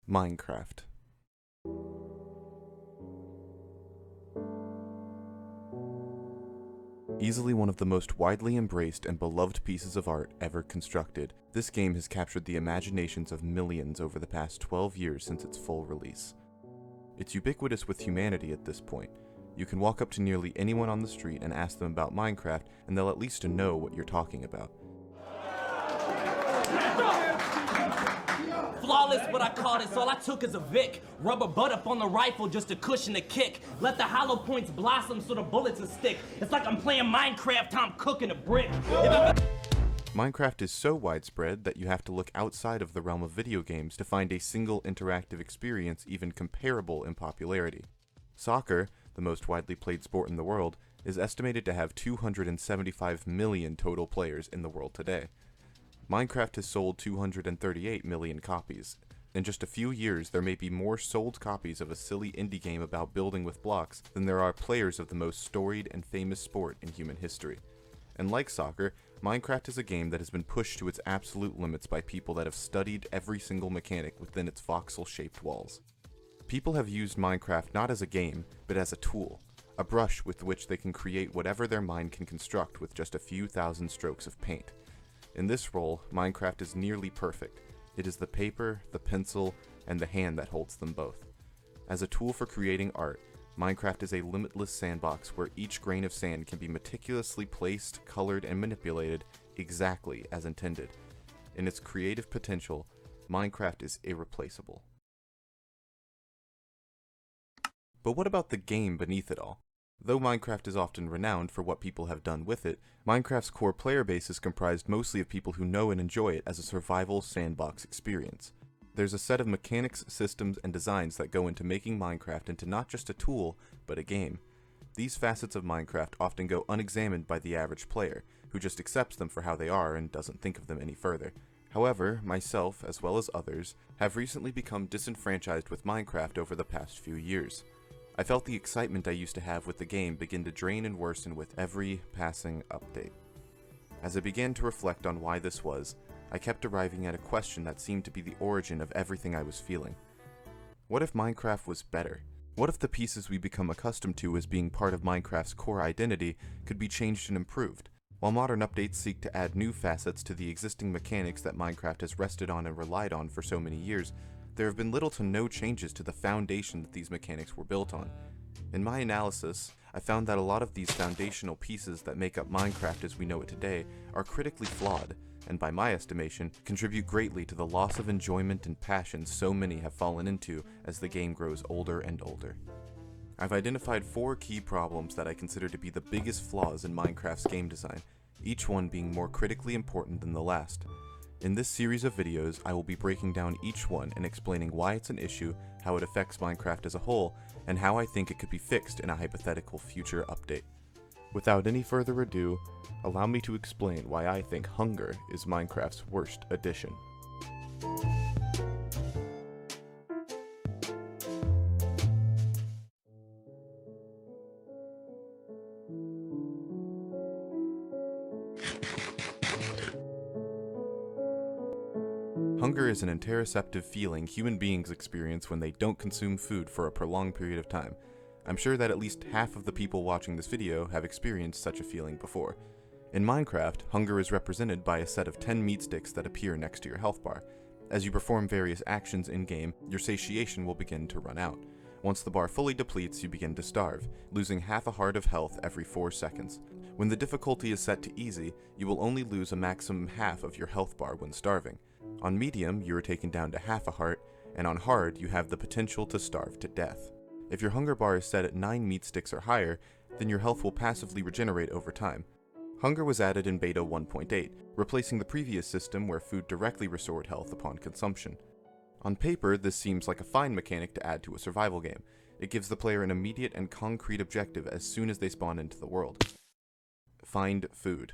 Minecraft. Easily one of the most widely embraced and beloved pieces of art ever constructed, this game has captured the imaginations of millions over the past 12 years since its full release. It's ubiquitous with humanity at this point. You can walk up to nearly anyone on the street and ask them about Minecraft, and they'll at least know what you're talking about. Flawless, but I called it, so all I took is a Vic. Rubber butt up on the rifle just to cushion the kick. Let the hollow points blossom so the bullets will stick. It's like I'm playing Minecraft, I'm cooking a brick. Minecraft is so widespread that you have to look outside of the realm of video games to find a single interactive experience even comparable in popularity. Soccer, the most widely played sport in the world, is estimated to have 275 million total players in the world today. Minecraft has sold 238 million copies. In just a few years, there may be more sold copies of a silly indie game about building with blocks than there are players of the most storied and famous sport in human history. And like soccer, Minecraft is a game that has been pushed to its absolute limits by people that have studied every single mechanic within its voxel-shaped walls. People have used Minecraft not as a game, but as a tool, a brush with which they can create whatever their mind can construct with just a few thousand strokes of paint. In this role, Minecraft is nearly perfect. It is the paper, the pencil, and the hand that holds them both. As a tool for creating art, Minecraft is a limitless sandbox where each grain of sand can be meticulously placed, colored, and manipulated exactly as intended. In its creative potential, Minecraft is irreplaceable. But what about the game beneath it all? Though Minecraft is often renowned for what people have done with it, Minecraft's core player base is comprised mostly of people who know and enjoy it as a survival sandbox experience. There's a set of mechanics, systems, and designs that go into making Minecraft into not just a tool, but a game. These facets of Minecraft often go unexamined by the average player, who just accepts them for how they are and doesn't think of them any further. However, myself, as well as others, have recently become disenfranchised with Minecraft over the past few years. I felt the excitement I used to have with the game begin to drain and worsen with every passing update. As I began to reflect on why this was, I kept arriving at a question that seemed to be the origin of everything I was feeling. What if Minecraft was better? What if the pieces we become accustomed to as being part of Minecraft's core identity could be changed and improved? While modern updates seek to add new facets to the existing mechanics that Minecraft has rested on and relied on for so many years, there have been little to no changes to the foundation that these mechanics were built on. In my analysis, I found that a lot of these foundational pieces that make up Minecraft as we know it today are critically flawed, and by my estimation, contribute greatly to the loss of enjoyment and passion so many have fallen into as the game grows older and older. I've identified 4 key problems that I consider to be the biggest flaws in Minecraft's game design, each one being more critically important than the last. In this series of videos, I will be breaking down each one and explaining why it's an issue, how it affects Minecraft as a whole, and how I think it could be fixed in a hypothetical future update. Without any further ado, allow me to explain why I think hunger is Minecraft's worst addition. Hunger is an interoceptive feeling human beings experience when they don't consume food for a prolonged period of time. I'm sure that at least half of the people watching this video have experienced such a feeling before. In Minecraft, hunger is represented by a set of 10 meat sticks that appear next to your health bar. As you perform various actions in-game, your satiation will begin to run out. Once the bar fully depletes, you begin to starve, losing half a heart of health every 4 seconds. When the difficulty is set to easy, you will only lose a maximum half of your health bar when starving. On medium, you are taken down to half a heart, and on hard, you have the potential to starve to death. If your hunger bar is set at 9 meat sticks or higher, then your health will passively regenerate over time. Hunger was added in Beta 1.8, replacing the previous system where food directly restored health upon consumption. On paper, this seems like a fine mechanic to add to a survival game. It gives the player an immediate and concrete objective as soon as they spawn into the world. Find food.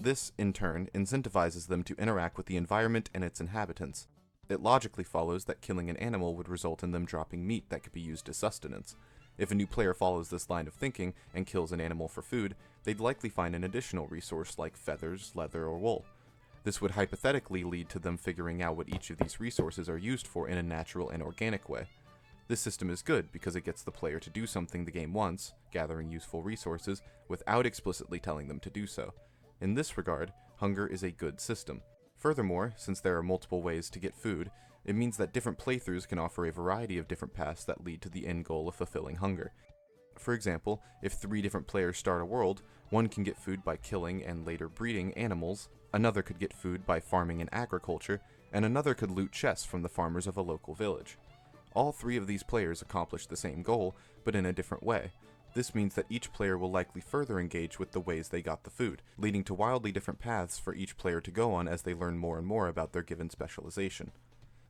This, in turn, incentivizes them to interact with the environment and its inhabitants. It logically follows that killing an animal would result in them dropping meat that could be used as sustenance. If a new player follows this line of thinking and kills an animal for food, they'd likely find an additional resource like feathers, leather, or wool. This would hypothetically lead to them figuring out what each of these resources are used for in a natural and organic way. This system is good because it gets the player to do something the game wants, gathering useful resources, without explicitly telling them to do so. In this regard, hunger is a good system. Furthermore, since there are multiple ways to get food, it means that different playthroughs can offer a variety of different paths that lead to the end goal of fulfilling hunger. For example, if 3 different players start a world, one can get food by killing and later breeding animals, another could get food by farming and agriculture, and another could loot chests from the farmers of a local village. All 3 of these players accomplish the same goal, but in a different way. This means that each player will likely further engage with the ways they got the food, leading to wildly different paths for each player to go on as they learn more and more about their given specialization.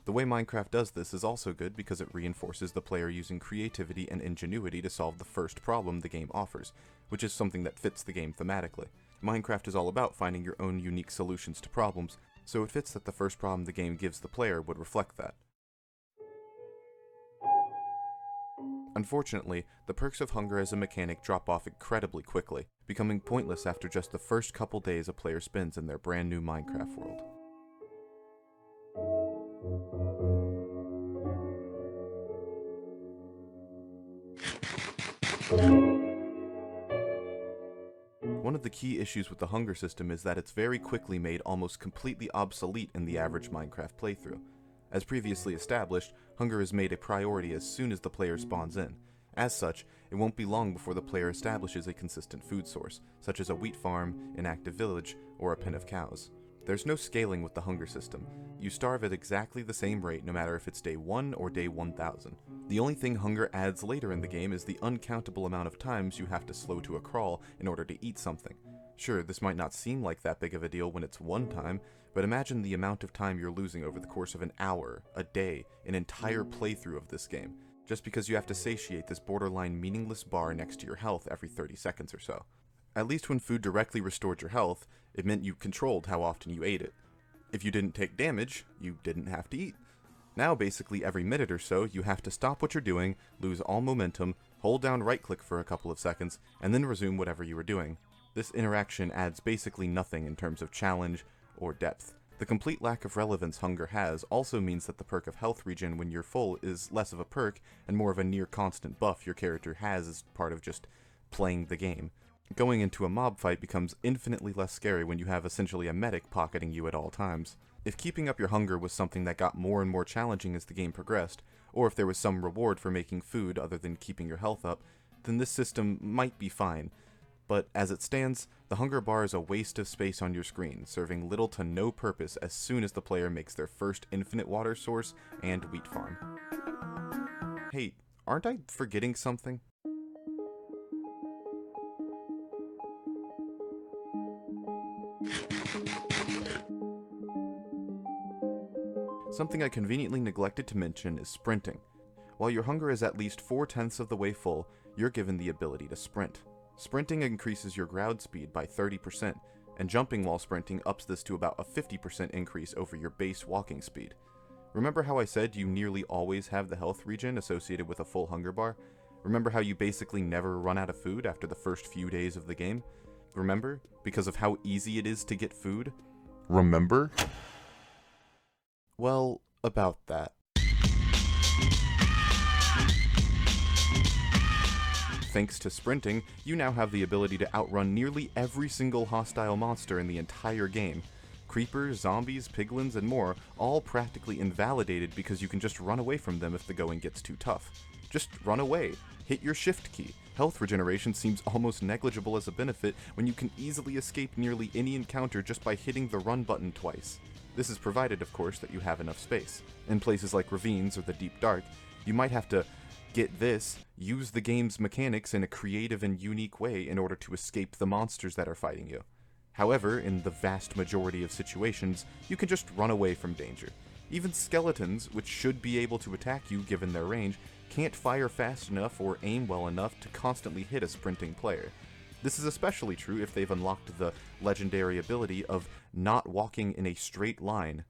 The way Minecraft does this is also good because it reinforces the player using creativity and ingenuity to solve the first problem the game offers, which is something that fits the game thematically. Minecraft is all about finding your own unique solutions to problems, so it fits that the first problem the game gives the player would reflect that. Unfortunately, the perks of hunger as a mechanic drop off incredibly quickly, becoming pointless after just the first couple days a player spends in their brand new Minecraft world. One of the key issues with the hunger system is that it's very quickly made almost completely obsolete in the average Minecraft playthrough. As previously established, hunger is made a priority as soon as the player spawns in. As such, it won't be long before the player establishes a consistent food source, such as a wheat farm, an active village, or a pen of cows. There's no scaling with the hunger system. You starve at exactly the same rate no matter if it's day 1 or day 1000. The only thing hunger adds later in the game is the uncountable amount of times you have to slow to a crawl in order to eat something. Sure, this might not seem like that big of a deal when it's one time, but imagine the amount of time you're losing over the course of an hour, a day, an entire playthrough of this game, just because you have to satiate this borderline meaningless bar next to your health every 30 seconds or so. At least when food directly restored your health, it meant you controlled how often you ate it. If you didn't take damage, you didn't have to eat. Now basically every minute or so, you have to stop what you're doing, lose all momentum, hold down right-click for a couple of seconds, and then resume whatever you were doing. This interaction adds basically nothing in terms of challenge or depth. The complete lack of relevance hunger has also means that the perk of health regen when you're full is less of a perk and more of a near constant buff your character has as part of just playing the game. Going into a mob fight becomes infinitely less scary when you have essentially a medic pocketing you at all times. If keeping up your hunger was something that got more and more challenging as the game progressed, or if there was some reward for making food other than keeping your health up, then this system might be fine. But as it stands, the hunger bar is a waste of space on your screen, serving little to no purpose as soon as the player makes their first infinite water source and wheat farm. Hey, aren't I forgetting something? Something I conveniently neglected to mention is sprinting. While your hunger is at least 4/10 of the way full, you're given the ability to sprint. Sprinting increases your ground speed by 30%, and jumping while sprinting ups this to about a 50% increase over your base walking speed. Remember how I said you nearly always have the health regen associated with a full hunger bar? Remember how you basically never run out of food after the first few days of the game? Remember? Because of how easy it is to get food? Remember? Well, about that. Thanks to sprinting, you now have the ability to outrun nearly every single hostile monster in the entire game. Creepers, zombies, piglins, and more, all practically invalidated because you can just run away from them if the going gets too tough. Just run away. Hit your shift key. Health regeneration seems almost negligible as a benefit when you can easily escape nearly any encounter just by hitting the run button twice. This is provided, of course, that you have enough space. In places like ravines or the deep dark, you might have to, get this, use the game's mechanics in a creative and unique way in order to escape the monsters that are fighting you. However, in the vast majority of situations, you can just run away from danger. Even skeletons, which should be able to attack you given their range, can't fire fast enough or aim well enough to constantly hit a sprinting player. This is especially true if they've unlocked the legendary ability of not walking in a straight line.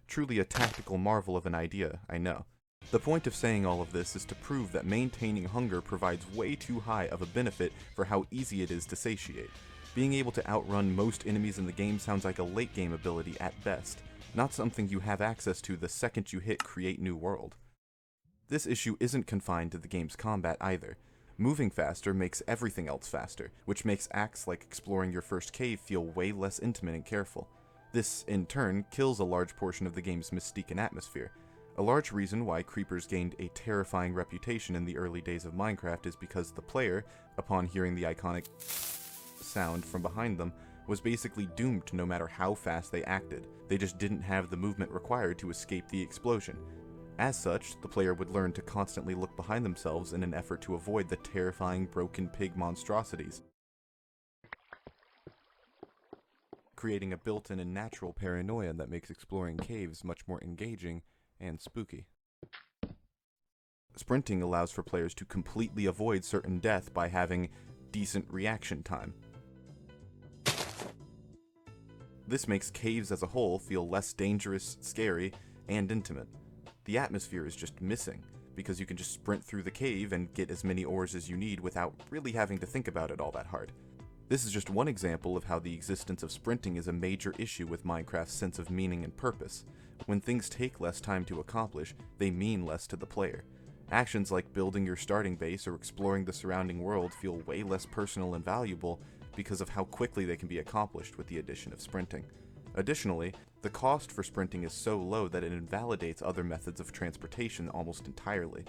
Truly a tactical marvel of an idea, I know. The point of saying all of this is to prove that maintaining hunger provides way too high of a benefit for how easy it is to satiate. Being able to outrun most enemies in the game sounds like a late game ability at best, not something you have access to the second you hit Create New World. This issue isn't confined to the game's combat either. Moving faster makes everything else faster, which makes acts like exploring your first cave feel way less intimate and careful. This, in turn, kills a large portion of the game's mystique and atmosphere. A large reason why creepers gained a terrifying reputation in the early days of Minecraft is because the player, upon hearing the iconic sound from behind them, was basically doomed no matter how fast they acted. They just didn't have the movement required to escape the explosion. As such, the player would learn to constantly look behind themselves in an effort to avoid the terrifying broken pig monstrosities, creating a built-in and natural paranoia that makes exploring caves much more engaging and spooky. Sprinting allows for players to completely avoid certain death by having decent reaction time. This makes caves as a whole feel less dangerous, scary, and intimate. The atmosphere is just missing, because you can just sprint through the cave and get as many ores as you need without really having to think about it all that hard. This is just one example of how the existence of sprinting is a major issue with Minecraft's sense of meaning and purpose. When things take less time to accomplish, they mean less to the player. Actions like building your starting base or exploring the surrounding world feel way less personal and valuable because of how quickly they can be accomplished with the addition of sprinting. Additionally, the cost for sprinting is so low that it invalidates other methods of transportation almost entirely.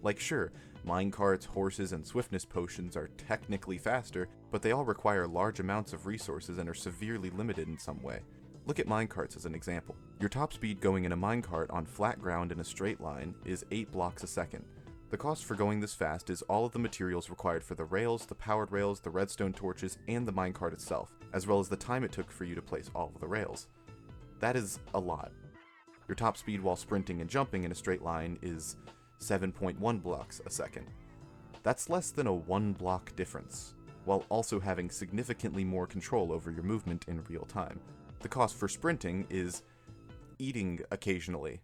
Like sure, minecarts, horses, and swiftness potions are technically faster, but they all require large amounts of resources and are severely limited in some way. Look at minecarts as an example. Your top speed going in a minecart on flat ground in a straight line is 8 blocks a second. The cost for going this fast is all of the materials required for the rails, the powered rails, the redstone torches, and the minecart itself, as well as the time it took for you to place all of the rails. That is a lot. Your top speed while sprinting and jumping in a straight line is 7.1 blocks a second. That's less than a 1 block difference, while also having significantly more control over your movement in real time. The cost for sprinting is eating occasionally.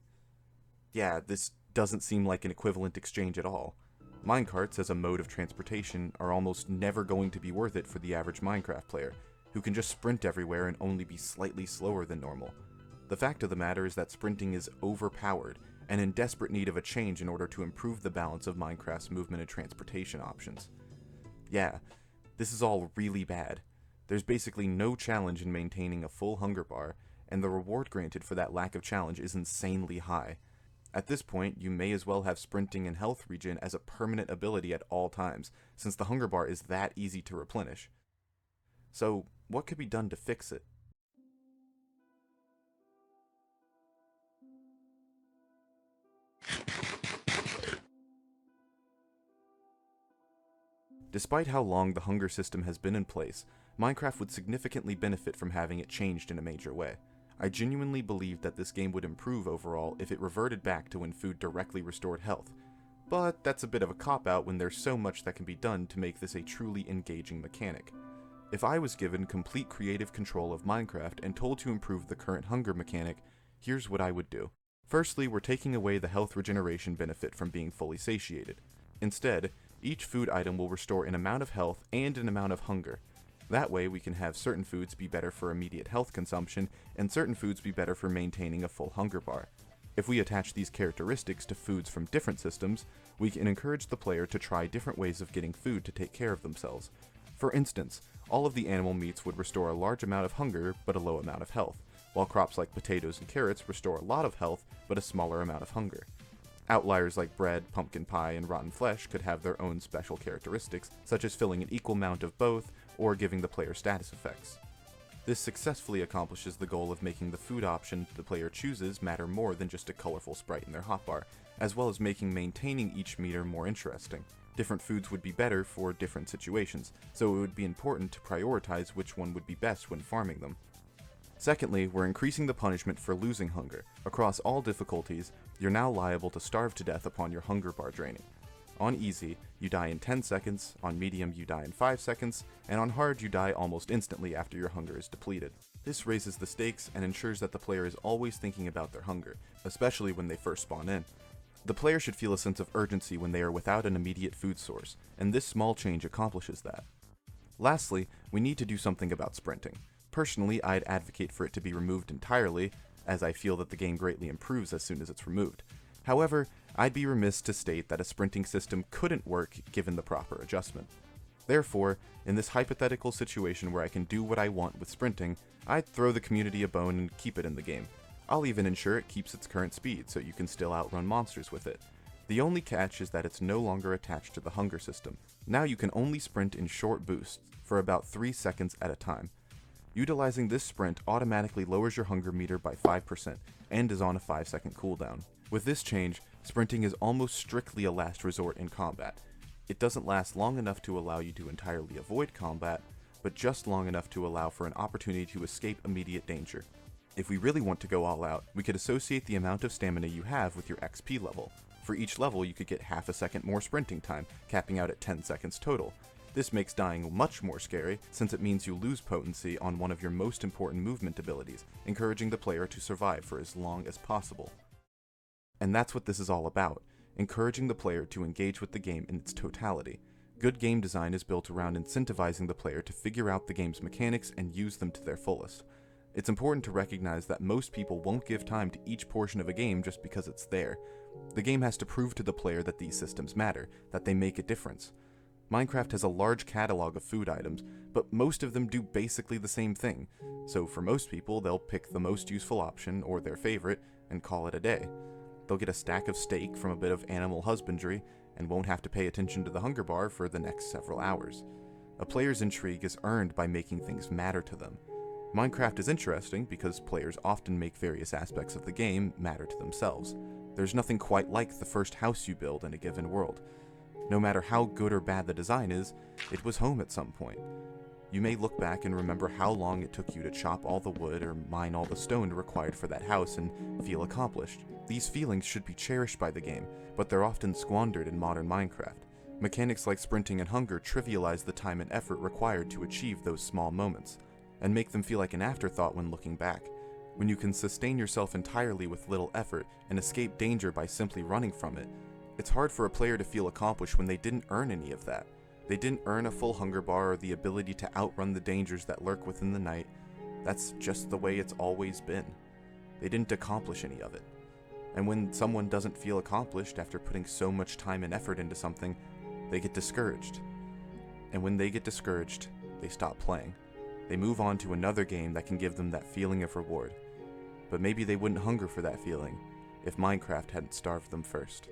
Yeah, this doesn't seem like an equivalent exchange at all. Minecarts as a mode of transportation are almost never going to be worth it for the average Minecraft player, who can just sprint everywhere and only be slightly slower than normal. The fact of the matter is that sprinting is overpowered and in desperate need of a change in order to improve the balance of Minecraft's movement and transportation options. Yeah, this is all really bad. There's basically no challenge in maintaining a full hunger bar, and the reward granted for that lack of challenge is insanely high. At this point, you may as well have sprinting and health regen as a permanent ability at all times, since the hunger bar is that easy to replenish. So, what could be done to fix it? Despite how long the hunger system has been in place, Minecraft would significantly benefit from having it changed in a major way. I genuinely believe that this game would improve overall if it reverted back to when food directly restored health, but that's a bit of a cop-out when there's so much that can be done to make this a truly engaging mechanic. If I was given complete creative control of Minecraft and told to improve the current hunger mechanic, here's what I would do. Firstly, we're taking away the health regeneration benefit from being fully satiated. Instead, each food item will restore an amount of health and an amount of hunger. That way we can have certain foods be better for immediate health consumption, and certain foods be better for maintaining a full hunger bar. If we attach these characteristics to foods from different systems, we can encourage the player to try different ways of getting food to take care of themselves. For instance, all of the animal meats would restore a large amount of hunger, but a low amount of health, while crops like potatoes and carrots restore a lot of health, but a smaller amount of hunger. Outliers like bread, pumpkin pie, and rotten flesh could have their own special characteristics, such as filling an equal amount of both, or giving the player status effects. This successfully accomplishes the goal of making the food option the player chooses matter more than just a colorful sprite in their hotbar, as well as making maintaining each meter more interesting. Different foods would be better for different situations, so it would be important to prioritize which one would be best when farming them. Secondly, we're increasing the punishment for losing hunger. Across all difficulties, you're now liable to starve to death upon your hunger bar draining. On easy, you die in 10 seconds, on medium you die in 5 seconds, and on hard you die almost instantly after your hunger is depleted. This raises the stakes and ensures that the player is always thinking about their hunger, especially when they first spawn in. The player should feel a sense of urgency when they are without an immediate food source, and this small change accomplishes that. Lastly, we need to do something about sprinting. Personally, I'd advocate for it to be removed entirely, as I feel that the game greatly improves as soon as it's removed. However, I'd be remiss to state that a sprinting system couldn't work given the proper adjustment. Therefore, in this hypothetical situation where I can do what I want with sprinting, I'd throw the community a bone and keep it in the game. I'll even ensure it keeps its current speed so you can still outrun monsters with it. The only catch is that it's no longer attached to the hunger system. Now you can only sprint in short boosts, for about 3 seconds at a time. Utilizing this sprint automatically lowers your hunger meter by 5% and is on a 5-second cooldown. With this change, sprinting is almost strictly a last resort in combat. It doesn't last long enough to allow you to entirely avoid combat, but just long enough to allow for an opportunity to escape immediate danger. If we really want to go all out, we could associate the amount of stamina you have with your XP level. For each level, you could get half a second more sprinting time, capping out at 10 seconds total. This makes dying much more scary, since it means you lose potency on one of your most important movement abilities, encouraging the player to survive for as long as possible. And that's what this is all about, encouraging the player to engage with the game in its totality. Good game design is built around incentivizing the player to figure out the game's mechanics and use them to their fullest. It's important to recognize that most people won't give time to each portion of a game just because it's there. The game has to prove to the player that these systems matter, that they make a difference. Minecraft has a large catalog of food items, but most of them do basically the same thing, so for most people they'll pick the most useful option, or their favorite, and call it a day. They'll get a stack of steak from a bit of animal husbandry, and won't have to pay attention to the hunger bar for the next several hours. A player's intrigue is earned by making things matter to them. Minecraft is interesting because players often make various aspects of the game matter to themselves. There's nothing quite like the first house you build in a given world. No matter how good or bad the design is, it was home at some point. You may look back and remember how long it took you to chop all the wood or mine all the stone required for that house and feel accomplished. These feelings should be cherished by the game, but they're often squandered in modern Minecraft. Mechanics like sprinting and hunger trivialize the time and effort required to achieve those small moments, and make them feel like an afterthought when looking back. When you can sustain yourself entirely with little effort and escape danger by simply running from it, it's hard for a player to feel accomplished when they didn't earn any of that. They didn't earn a full hunger bar or the ability to outrun the dangers that lurk within the night. That's just the way it's always been. They didn't accomplish any of it. And when someone doesn't feel accomplished after putting so much time and effort into something, they get discouraged. And when they get discouraged, they stop playing. They move on to another game that can give them that feeling of reward. But maybe they wouldn't hunger for that feeling if Minecraft hadn't starved them first.